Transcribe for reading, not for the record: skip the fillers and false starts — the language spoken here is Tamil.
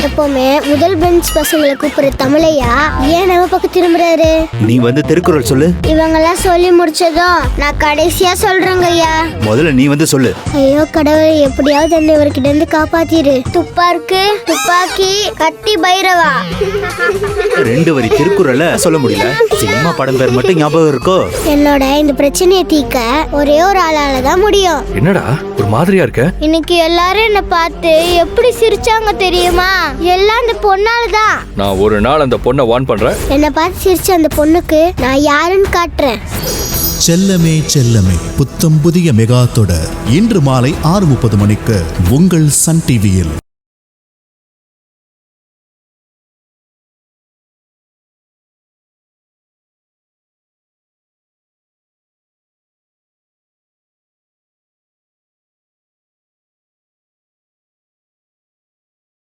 எப்பவுமே முதல் பெஞ்ச் பசங்களை கூப்பிடுற தமிழையா ஏன் நம்ம பக்கம் திரும்புறாரு? நீ வந்து திருக்குறள் சொல்லு. இவங்கெல்லாம் சொல்லி முடிச்சதும் நான் கடைசியா சொல்றேங்க ஐயா. முதல்ல நீ வந்து சொல்லு. ஐயோ கடவுளை, எப்படியாவது என்ன இவர்கிட்ட இருந்து காப்பாத்திரு. துப்பாக்கு, துப்பாக்கி, கத்தி, பைரவா. 2 வரி திருக்குறளை சொல்ல முடியல. சினிமா படம் பேர் மட்டும் ஞாபகம் இருக்கோ? என்னோட இந்த பிரச்சனையை தீர்க்க ஒரே ஒரு ஆளால தான் முடியும். என்னடா ஒரு மாதிரியா இருக்க? இன்னைக்கு எல்லாரும் என்ன பார்த்து எப்படி சிரிச்சாங்க தெரியுமா? எல்லாம் அந்த பொண்ணாலதான். நான் ஒரு நாள் அந்த பொண்ணை வார்ன் பண்றேன். என்ன பார்த்து சிரிச்ச அந்த பொண்ணுக்கு நான் யாருன்னு காட்டுறேன். செல்லமே செல்லமே புத்தம் புதிய மெகா தொடர் இன்று மாலை 6:30 மணிக்கு உங்கள் சன் டிவியில்.